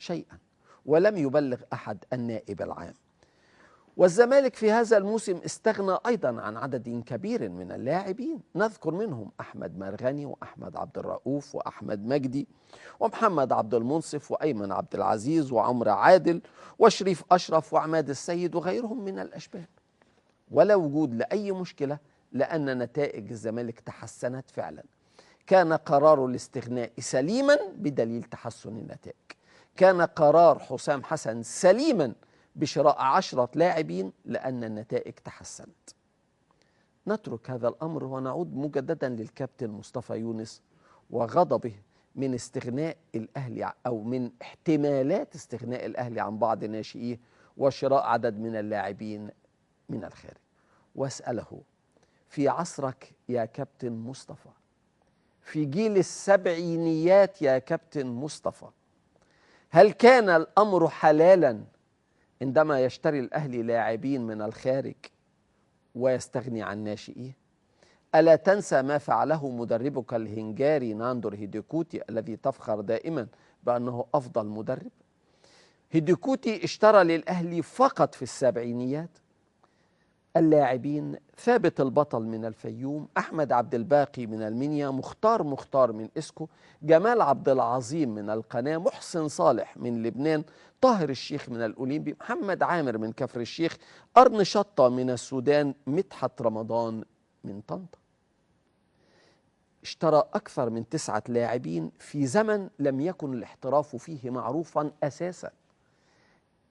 شيئا، ولم يبلغ أحد النائب العام. والزمالك في هذا الموسم استغنى أيضا عن عدد كبير من اللاعبين، نذكر منهم أحمد مرغني وأحمد عبد الرؤوف وأحمد مجدي ومحمد عبد المنصف وأيمن عبد العزيز وعمر عادل وشريف أشرف وعماد السيد وغيرهم من الأشبال، ولا وجود لأي مشكلة، لأن نتائج الزمالك تحسنت فعلا. كان قرار الاستغناء سليما بدليل تحسن النتائج، كان قرار حسام حسن سليما بشراء 10 لاعبين لأن النتائج تحسنت. نترك هذا الأمر ونعود مجددا للكابتن مصطفى يونس وغضبه من استغناء الأهلي أو من احتمالات استغناء الأهلي عن بعض ناشئيه وشراء عدد من اللاعبين من الخارج، واسأله: في عصرك يا كابتن مصطفى، في جيل السبعينيات يا كابتن مصطفى، هل كان الأمر حلالا عندما يشتري الأهلي لاعبين من الخارج ويستغني عن ناشئيه؟ ألا تنسى ما فعله مدربك الهنجاري ناندور هيديكوتي الذي تفخر دائما بأنه أفضل مدرب؟ هيديكوتي اشترى للأهلي فقط في السبعينيات اللاعبين: ثابت البطل من الفيوم، أحمد عبد الباقي من المنيا، مختار من إسكو، جمال عبد العظيم من القناة، محسن صالح من لبنان، طاهر الشيخ من الأوليمبي، محمد عامر من كفر الشيخ، قرن شطة من السودان، مدحت رمضان من طنطا. اشترى أكثر من 9 لاعبين في زمن لم يكن الاحتراف فيه معروفا أساسا.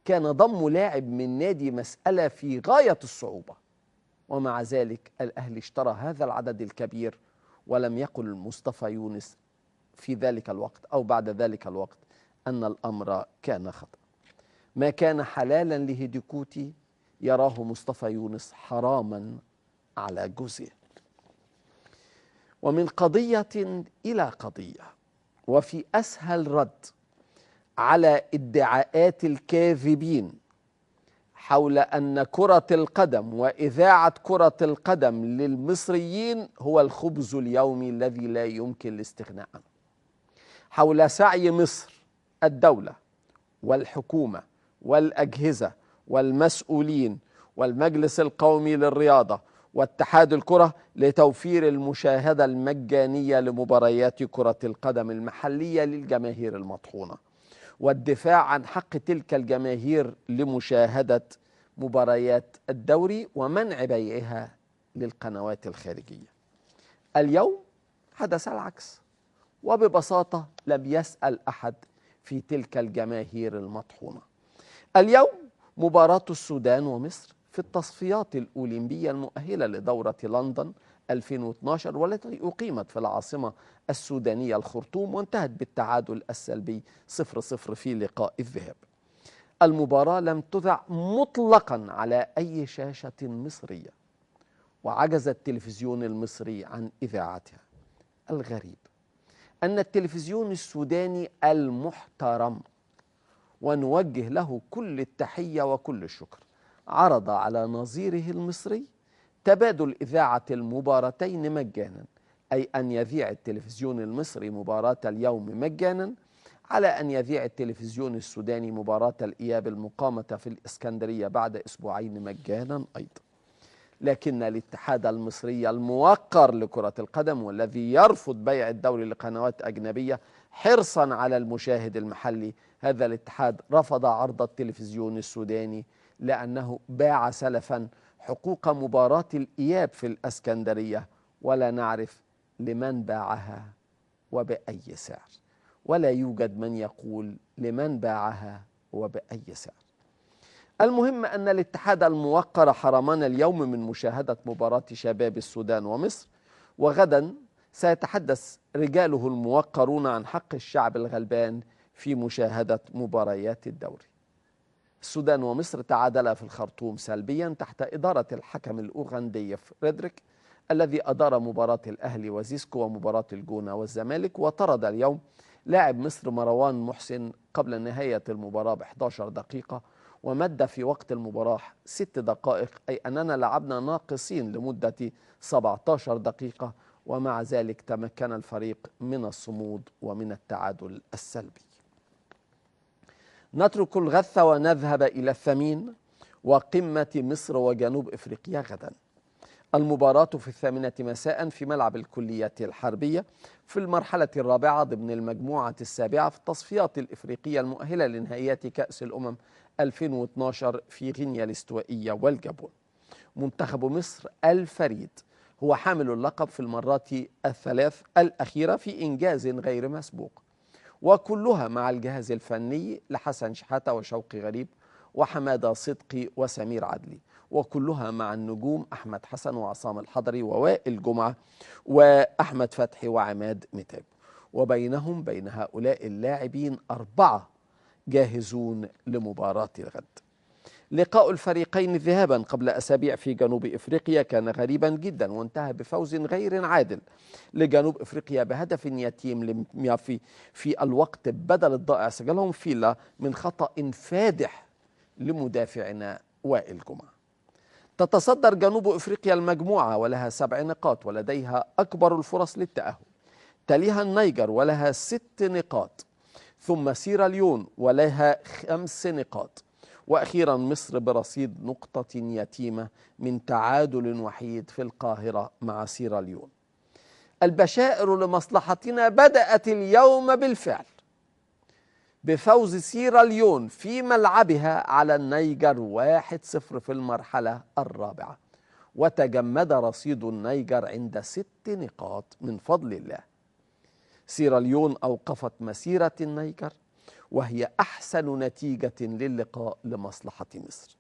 كان ضم لاعب من نادي مسألة في غاية الصعوبة، ومع ذلك الأهلي اشترى هذا العدد الكبير، ولم يقل مصطفى يونس في ذلك الوقت أو بعد ذلك الوقت أن الأمر كان خطأ. ما كان حلالا لهيديكوتي يراه مصطفى يونس حراما على جزء. ومن قضية إلى قضية، وفي أسهل رد على ادعاءات الكاذبين حول أن كرة القدم وإذاعة كرة القدم للمصريين هو الخبز اليومي الذي لا يمكن الاستغناء عنه، حول سعي مصر الدولة والحكومة والأجهزة والمسؤولين والمجلس القومي للرياضة واتحاد الكرة لتوفير المشاهدة المجانية لمباريات كرة القدم المحلية للجماهير المطحونة، والدفاع عن حق تلك الجماهير لمشاهدة مباريات الدوري ومنع بيعها للقنوات الخارجية. اليوم حدث العكس، وببساطة لم يسأل أحد في تلك الجماهير المطحونة. اليوم مباراة السودان ومصر في التصفيات الأولمبية المؤهلة لدورة لندن 2012 والتي أقيمت في العاصمة السودانية الخرطوم وانتهت بالتعادل السلبي 0-0 في لقاء الذهاب. المباراة لم تذع مطلقا على أي شاشة مصرية، وعجز التلفزيون المصري عن إذاعتها. الغريب أن التلفزيون السوداني المحترم، ونوجه له كل التحية وكل الشكر، عرض على نظيره المصري تبادل إذاعة المباراتين مجانا، أي أن يذيع التلفزيون المصري مباراة اليوم مجانا على أن يذيع التلفزيون السوداني مباراة الإياب المقامة في الإسكندرية بعد أسبوعين مجانا أيضا. لكن الاتحاد المصري الموقر لكرة القدم والذي يرفض بيع الدوري لقنوات أجنبية حرصا على المشاهد المحلي، هذا الاتحاد رفض عرض التلفزيون السوداني لأنه باع سلفا حقوق مباراة الإياب في الإسكندرية، ولا نعرف لمن باعها وبأي سعر، ولا يوجد من يقول لمن باعها وبأي سعر. المهم أن الاتحاد الموقر حرمنا اليوم من مشاهدة مباراة شباب السودان ومصر، وغدا سيتحدث رجاله الموقرون عن حق الشعب الغلبان في مشاهدة مباريات الدوري. السودان ومصر تعادلا في الخرطوم سلبيا تحت إدارة الحكم الأوغندي فريدريك الذي أدار مباراة الأهلي وزيسكو ومباراة الجونة والزمالك، وطرد اليوم لاعب مصر مروان محسن قبل نهاية المباراة ب11 دقيقة، ومد في وقت المباراة 6 دقائق، أي أننا لعبنا ناقصين لمدة 17 دقيقة، ومع ذلك تمكن الفريق من الصمود ومن التعادل السلبي. نترك الغث ونذهب إلى الثمين وقمة مصر وجنوب إفريقيا غدا. المباراة في 8 مساء في ملعب الكلية الحربية في المرحلة الرابعة ضمن المجموعة السابعة في التصفيات الإفريقية المؤهلة لنهائيات كأس الأمم 2012 في غينيا الاستوائية والجابون. منتخب مصر الفريد هو حامل اللقب في المرات الثلاث الأخيرة في إنجاز غير مسبوق، وكلها مع الجهاز الفني لحسن شحاتة وشوقي غريب وحمادة صدقي وسمير عدلي، وكلها مع النجوم أحمد حسن وعصام الحضري ووائل جمعة وأحمد فتحي وعماد متعب، بين هؤلاء اللاعبين 4 جاهزون لمباراة الغد. لقاء الفريقين ذهابا قبل أسابيع في جنوب إفريقيا كان غريبا جدا، وانتهى بفوز غير عادل لجنوب إفريقيا بهدف يتيم في الوقت بدل الضائع سجلهم فيلا من خطأ فادح لمدافعنا وائل جمعة. تتصدر جنوب إفريقيا المجموعة ولها 7 نقاط ولديها أكبر الفرص للتأهل، تليها النيجر ولها 6 نقاط، ثم سيراليون ولها 5 نقاط، وأخيرا مصر برصيد نقطة يتيمة من تعادل وحيد في القاهرة مع سيراليون. البشائر لمصلحتنا بدأت اليوم بالفعل بفوز سيراليون في ملعبها على النيجر 1-0 في المرحلة الرابعة، وتجمد رصيد النيجر عند 6 نقاط من فضل الله. سيراليون أوقفت مسيرة النيجر وهي أحسن نتيجة للقاء لمصلحة مصر.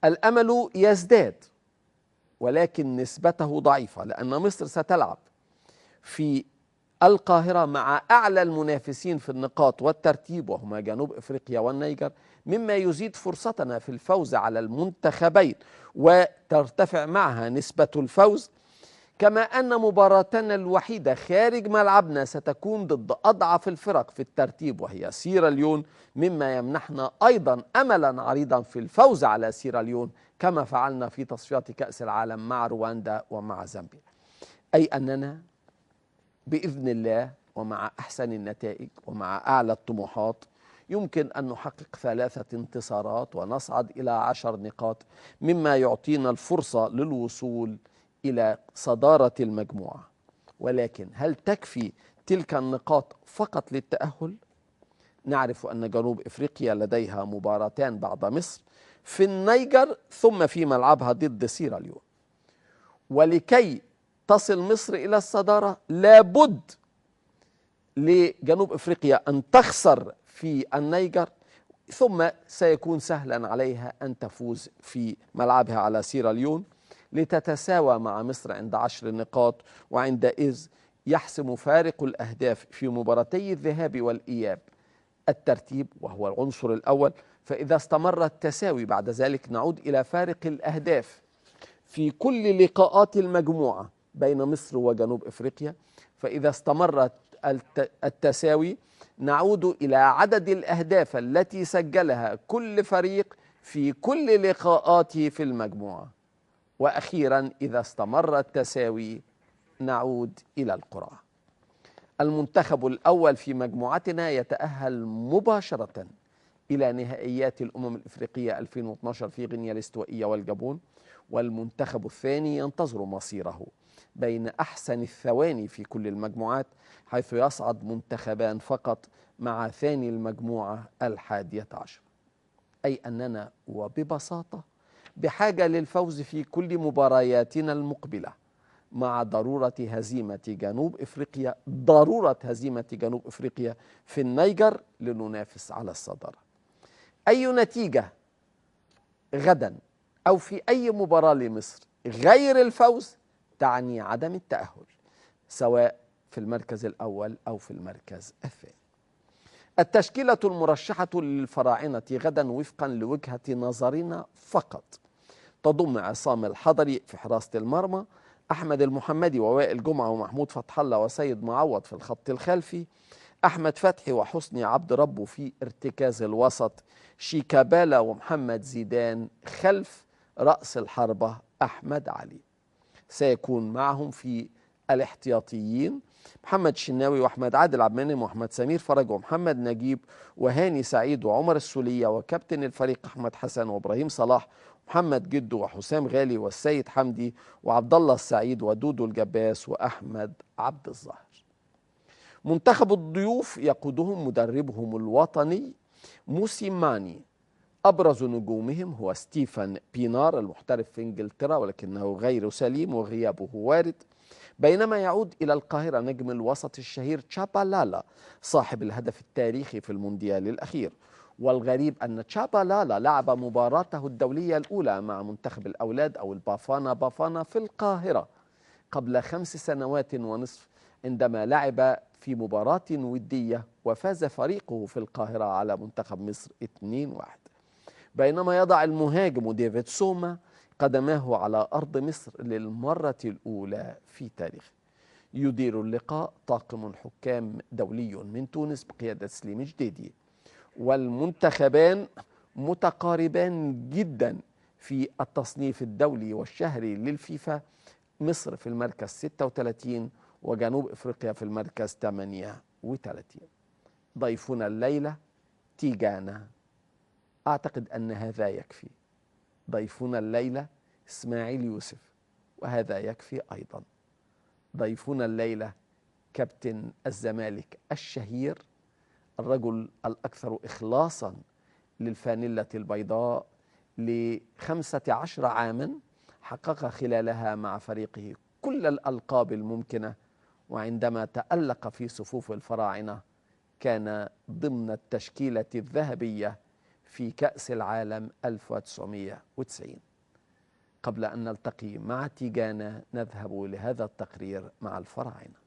الأمل يزداد ولكن نسبته ضعيفة، لأن مصر ستلعب في القاهرة مع أعلى المنافسين في النقاط والترتيب وهما جنوب إفريقيا والنيجر، مما يزيد فرصتنا في الفوز على المنتخبين وترتفع معها نسبة الفوز، كما أن مباراتنا الوحيدة خارج ملعبنا ستكون ضد أضعف الفرق في الترتيب وهي سيراليون، مما يمنحنا أيضا أملا عريضا في الفوز على سيراليون كما فعلنا في تصفيات كأس العالم مع رواندا ومع زامبيا. أي أننا بإذن الله ومع أحسن النتائج ومع أعلى الطموحات يمكن أن نحقق 3 انتصارات ونصعد إلى 10 نقاط، مما يعطينا الفرصة للوصول إلى صدارة المجموعة. ولكن هل تكفي تلك النقاط فقط للتأهل؟ نعرف أن جنوب إفريقيا لديها مباراتان بعد مصر في النيجر ثم في ملعبها ضد سيراليون، ولكي تصل مصر إلى الصدارة لابد لجنوب إفريقيا أن تخسر في النيجر، ثم سيكون سهلا عليها أن تفوز في ملعبها على سيراليون لتتساوى مع مصر عند 10 نقاط، وعندئذ يحسم فارق الأهداف في مباراتي الذهاب والإياب الترتيب وهو العنصر الأول. فإذا استمر التساوي بعد ذلك نعود إلى فارق الأهداف في كل لقاءات المجموعة بين مصر وجنوب إفريقيا. فإذا استمر التساوي نعود إلى عدد الأهداف التي سجلها كل فريق في كل لقاءاته في المجموعة. وأخيرا إذا استمر التساوي نعود إلى القرعة. المنتخب الأول في مجموعتنا يتأهل مباشرة إلى نهائيات الأمم الإفريقية 2012 في غينيا الاستوائية والجابون، والمنتخب الثاني ينتظر مصيره بين أحسن الثواني في كل المجموعات، حيث يصعد منتخبان فقط مع ثاني المجموعة 11. أي أننا وببساطة بحاجة للفوز في كل مبارياتنا المقبلة، مع ضرورة هزيمة جنوب إفريقيا في النيجر لننافس على الصدارة. أي نتيجة غدا أو في أي مباراة لمصر غير الفوز تعني عدم التأهل، سواء في المركز الأول أو في المركز الثاني. التشكيلة المرشحة للفراعنة غدا وفقا لوجهة نظرنا فقط تضم عصام الحضري في حراسة المرمى، أحمد المحمدي ووائل جمعة ومحمود فتح الله وسيد معوض في الخط الخلفي، أحمد فتحي وحسني عبد ربه في ارتكاز الوسط، شيكابالا ومحمد زيدان خلف رأس الحربة أحمد علي. سيكون معهم في الاحتياطيين محمد شناوي وأحمد عادل عبد المنعم وأحمد سمير فرج ومحمد نجيب وهاني سعيد وعمر السولية وكابتن الفريق أحمد حسن وإبراهيم صلاح محمد جدو وحسام غالي والسيد حمدي وعبد الله السعيد ودودو الجباس وأحمد عبد الظاهر. منتخب الضيوف يقودهم مدربهم الوطني موسيماني. أبرز نجومهم هو ستيفان بينار المحترف في إنجلترا ولكنه غير سليم وغيابه وارد، بينما يعود إلى القاهرة نجم الوسط الشهير تشابالالا صاحب الهدف التاريخي في المونديال الأخير. والغريب أن تشابالالا لعب مباراته الدولية الأولى مع منتخب الأولاد أو البافانا بافانا في القاهرة قبل 5 سنوات ونصف عندما لعب في مباراة ودية وفاز فريقه في القاهرة على منتخب مصر 2-1. بينما يضع المهاجم ديفيد سوما قدماه على أرض مصر للمرة الأولى في تاريخه. يدير اللقاء طاقم حكام دولي من تونس بقيادة سليم جديدي. والمنتخبان متقاربان جدا في التصنيف الدولي والشهري للفيفا، مصر في المركز 36 وجنوب إفريقيا في المركز 38. ضيفنا الليلة تيجانا، أعتقد أن هذا يكفي. ضيفنا الليلة إسماعيل يوسف وهذا يكفي أيضا. ضيفنا الليلة كابتن الزمالك الشهير، الرجل الأكثر إخلاصا للفانلة البيضاء ل15 عاما حقق خلالها مع فريقه كل الألقاب الممكنة، وعندما تألق في صفوف الفراعنة كان ضمن التشكيلة الذهبية في كأس العالم 1990. قبل أن نلتقي مع تيجانا نذهب لهذا التقرير مع الفراعنة.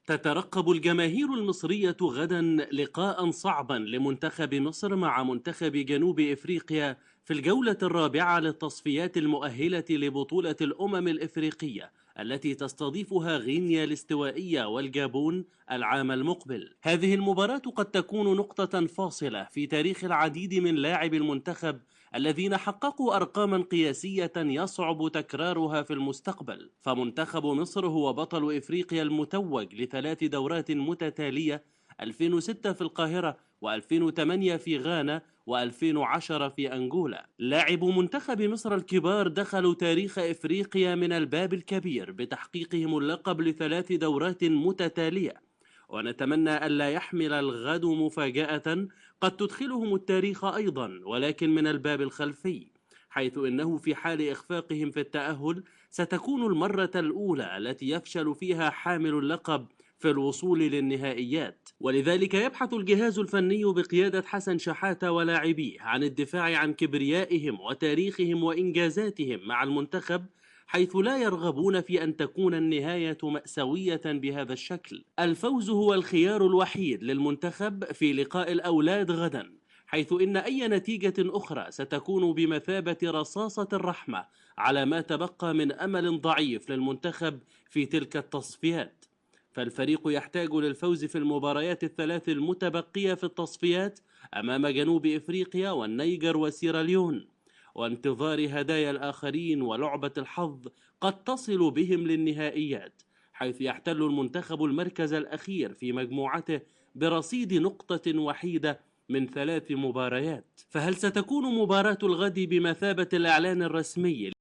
تترقب الجماهير المصرية غدا لقاء صعبا لمنتخب مصر مع منتخب جنوب إفريقيا في الجولة الرابعة للتصفيات المؤهلة لبطولة الأمم الإفريقية التي تستضيفها غينيا الاستوائية والجابون العام المقبل. هذه المباراة قد تكون نقطة فاصلة في تاريخ العديد من لاعبي المنتخب الذين حققوا أرقاما قياسية يصعب تكرارها في المستقبل، فمنتخب مصر هو بطل إفريقيا المتوج ل3 دورات متتالية، 2006 في القاهرة و2008 في غانا و2010 في أنغولا. لاعبو منتخب مصر الكبار دخلوا تاريخ إفريقيا من الباب الكبير بتحقيقهم اللقب ل3 دورات متتالية، ونتمنى ألا يحمل الغد مفاجأة قد تدخلهم التاريخ أيضا ولكن من الباب الخلفي، حيث إنه في حال إخفاقهم في التأهل ستكون المرة الأولى التي يفشل فيها حامل اللقب في الوصول للنهائيات. ولذلك يبحث الجهاز الفني بقيادة حسن شحاتة ولاعبيه عن الدفاع عن كبريائهم وتاريخهم وإنجازاتهم مع المنتخب، حيث لا يرغبون في أن تكون النهاية مأساوية بهذا الشكل. الفوز هو الخيار الوحيد للمنتخب في لقاء الأولاد غدا، حيث إن أي نتيجة أخرى ستكون بمثابة رصاصة الرحمة على ما تبقى من أمل ضعيف للمنتخب في تلك التصفيات. فالفريق يحتاج للفوز في المباريات الثلاث المتبقية في التصفيات أمام جنوب إفريقيا والنيجر وسيراليون، وانتظار هدايا الآخرين ولعبة الحظ قد تصل بهم للنهائيات، حيث يحتل المنتخب المركز الأخير في مجموعته برصيد نقطة وحيدة من 3 مباريات. فهل ستكون مباراة الغد بمثابة الإعلان الرسمي